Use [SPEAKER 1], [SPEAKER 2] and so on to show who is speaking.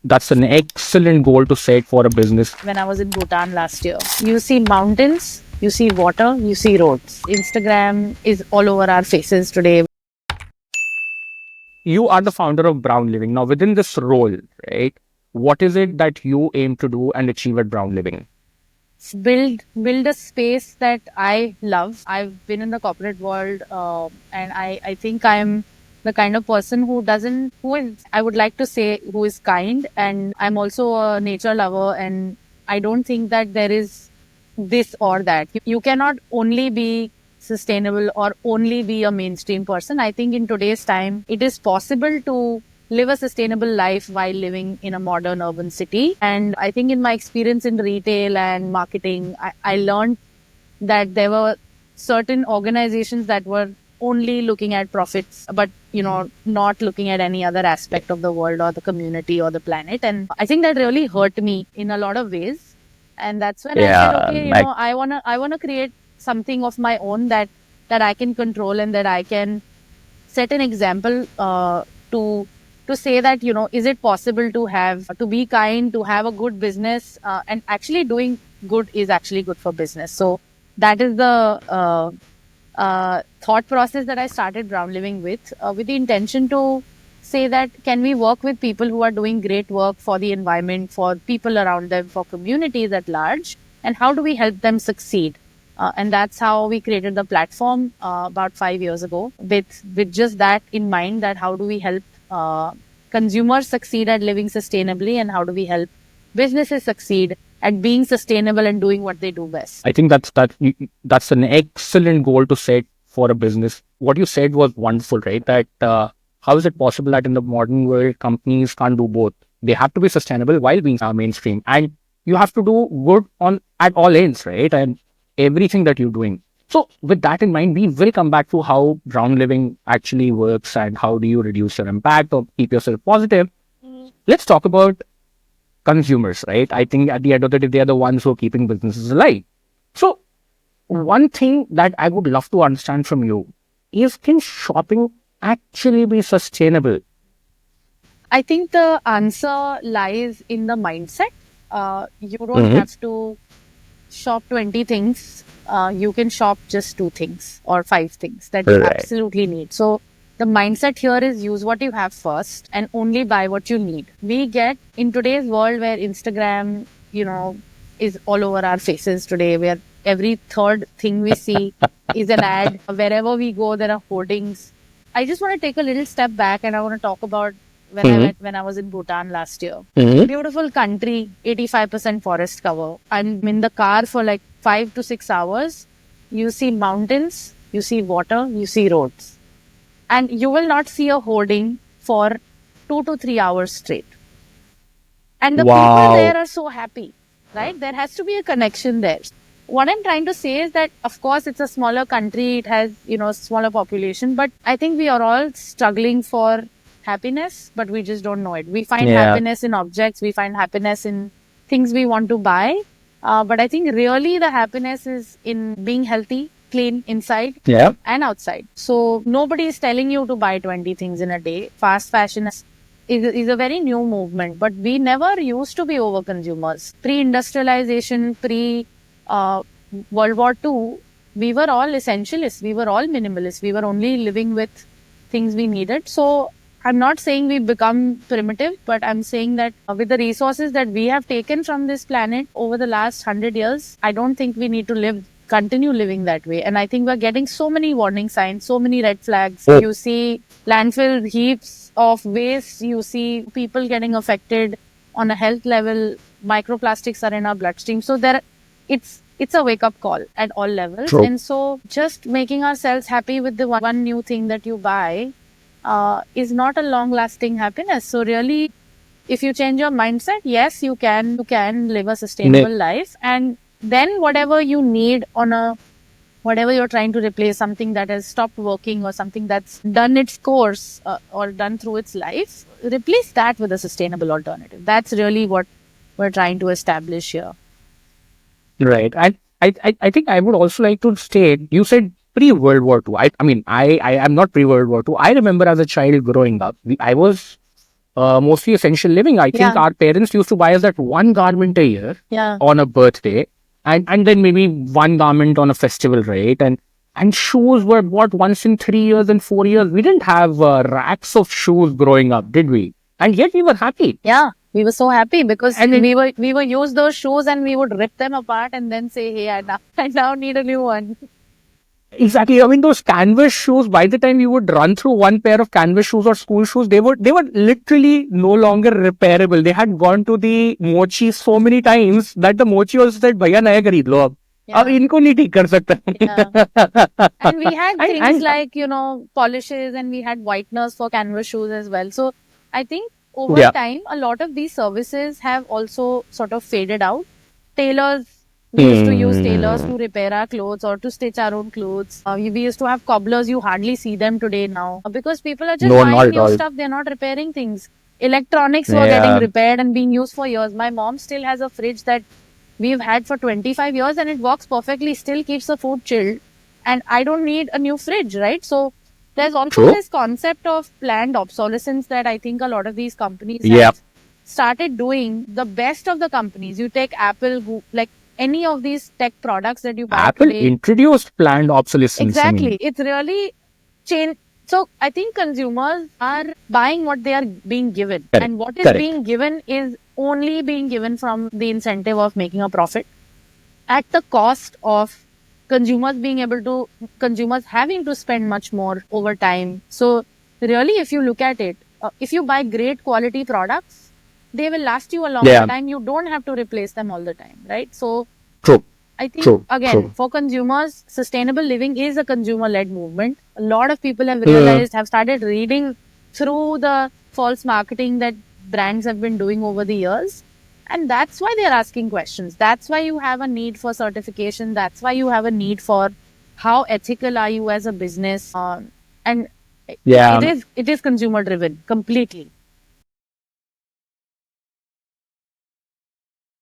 [SPEAKER 1] That's an excellent goal to set for a business.
[SPEAKER 2] When I was in Bhutan last year, you see mountains, you see water, you see roads. Instagram is all over our faces today.
[SPEAKER 1] You are the founder of Brown Living. Now, within this role, right, what is it that you aim to do and achieve at Brown Living?
[SPEAKER 2] Build a space that I love. I've been in the corporate world, and I think I'm the kind of person I would like to say, who is kind, and I'm also a nature lover, and I don't think that there is this or that. You cannot only be sustainable or only be a mainstream person. I think in today's time, it is possible to live a sustainable life while living in a modern urban city. And I think in my experience in retail and marketing, I learned that there were certain organizations that were only looking at profits, but not looking at any other aspect of the world or the community or the planet. And I think that really hurt me in a lot of ways. And that's when I said, okay, I wanna create something of my own that I can control, and that I can set an example to say that, is it possible to be kind, to have a good business, and actually doing good is actually good for business. So that is the thought process that I started Brown Living with the intention to say that, can we work with people who are doing great work for the environment, for people around them, for communities at large, and how do we help them succeed? And that's how we created the platform about 5 years ago, with just that in mind, that how do we help consumers succeed at living sustainably, and how do we help businesses succeed at being sustainable and doing what they do best.
[SPEAKER 1] I think that's an excellent goal to set for a business. What you said was wonderful, right? That how is it possible that in the modern world, companies can't do both? They have to be sustainable while being mainstream, and you have to do good at all ends, right? And everything that you're doing. So with that in mind, we will come back to how Brown Living actually works and how do you reduce your impact or keep yourself positive. Let's talk about consumers, right? I think at the end of the day, they are the ones who are keeping businesses alive. So one thing that I would love to understand from you is, can shopping actually be sustainable?
[SPEAKER 2] I think the answer lies in the mindset. You don't have to shop 20 things. You can shop just 2 things or 5 things that you absolutely need. So the mindset here is, use what you have first and only buy what you need. We get in today's world where Instagram, is all over our faces today, where every third thing we see is an ad. Wherever we go, there are hoardings. I just want to take a little step back, and I want to talk about when I was in Bhutan last year. Beautiful country, 85% forest cover. I'm in the car for like 5 to 6 hours. You see mountains, you see water, you see roads. And you will not see a hoarding for 2 to 3 hours straight. And the people there are so happy, right? There has to be a connection there. What I'm trying to say is that, of course, it's a smaller country. It has, smaller population. But I think we are all struggling for happiness, but we just don't know it. We find happiness in objects. We find happiness in things we want to buy. But I think really the happiness is in being healthy, clean inside and outside. So nobody is telling you to buy 20 things in a day. Fast fashion is a very new movement, but we never used to be over consumers. Pre-industrialization, World War II, we were all essentialists. We were all minimalists. We were only living with things we needed. So I'm not saying we become primitive, but I'm saying that with the resources that we have taken from this planet over the last 100 years, I don't think we need to continue living that way. And I think we're getting so many warning signs, so many red flags. You see landfill heaps of waste. You see people getting affected on a health level. Microplastics are in our bloodstream. So it's a wake-up call at all levels. True. And so just making ourselves happy with the one new thing that you buy is not a long-lasting happiness. So really, if you change your mindset, yes, you can live a sustainable life. And then whatever you need whatever you're trying to replace, something that has stopped working or something that's done its course or done through its life, replace that with a sustainable alternative. That's really what we're trying to establish here.
[SPEAKER 1] Right. I think I would also like to state, you said pre-World War II. I am not pre-World War II. I remember as a child growing up, I was mostly essential living. I think
[SPEAKER 2] Yeah.
[SPEAKER 1] our parents used to buy us that one garment a year
[SPEAKER 2] Yeah.
[SPEAKER 1] on a birthday, and then maybe one garment on a festival, right? And shoes were bought once in 3 years and 4 years. We didn't have racks of shoes growing up, did we? And yet we were happy.
[SPEAKER 2] Yeah, we were so happy because
[SPEAKER 1] And then-
[SPEAKER 2] we were use those shoes and we would rip them apart and then say, "Hey, I now need a new one."
[SPEAKER 1] Exactly. I mean, those canvas shoes, by the time you would run through one pair of canvas shoes or school shoes, they were literally no longer repairable. They had gone to the mochi so many times that the mochi also said, "Bhaiya naya khareed lo ab.
[SPEAKER 2] Yeah.
[SPEAKER 1] अब इनको नहीं ठीक कर सकता."
[SPEAKER 2] And we had
[SPEAKER 1] And-
[SPEAKER 2] things
[SPEAKER 1] and-
[SPEAKER 2] like, polishes, and we had whiteners for canvas shoes as well. So I think over
[SPEAKER 1] Yeah.
[SPEAKER 2] time, a lot of these services have also sort of faded out. Tailors, we used to use tailors to repair our clothes or to stitch our own clothes. We used to have cobblers. You hardly see them today now because people are just
[SPEAKER 1] No, not
[SPEAKER 2] buying
[SPEAKER 1] at
[SPEAKER 2] new
[SPEAKER 1] all.
[SPEAKER 2] stuff. They're not repairing things. Electronics were
[SPEAKER 1] Yeah.
[SPEAKER 2] getting repaired and being used for years. My mom still has a fridge that we've had for 25 years and it works perfectly, still keeps the food chilled. And I don't need a new fridge, right? So there's also
[SPEAKER 1] True.
[SPEAKER 2] this concept of planned obsolescence that I think a lot of these companies
[SPEAKER 1] Yeah.
[SPEAKER 2] have started doing. The best of the companies, you take Apple, like any of these tech products that you buy
[SPEAKER 1] Apple
[SPEAKER 2] today.
[SPEAKER 1] introduced planned obsolescence. I mean.
[SPEAKER 2] Exactly. It's really changed. So I think consumers are buying what they are being given.
[SPEAKER 1] Correct.
[SPEAKER 2] And what is
[SPEAKER 1] Correct.
[SPEAKER 2] being given is only being given from the incentive of making a profit at the cost of consumers having to spend much more over time. So really, if you look at it, if you buy great quality products, they will last you a longer
[SPEAKER 1] Yeah.
[SPEAKER 2] time. You don't have to replace them all the time, right? So
[SPEAKER 1] True.
[SPEAKER 2] I think
[SPEAKER 1] True,
[SPEAKER 2] again,
[SPEAKER 1] true.
[SPEAKER 2] for consumers, sustainable living is a consumer-led movement. A lot of people have realized, have started reading through the false marketing that brands have been doing over the years. And that's why they're asking questions. That's why you have a need for certification. That's why you have a need for how ethical are you as a business. And
[SPEAKER 1] Yeah.
[SPEAKER 2] it is consumer driven completely.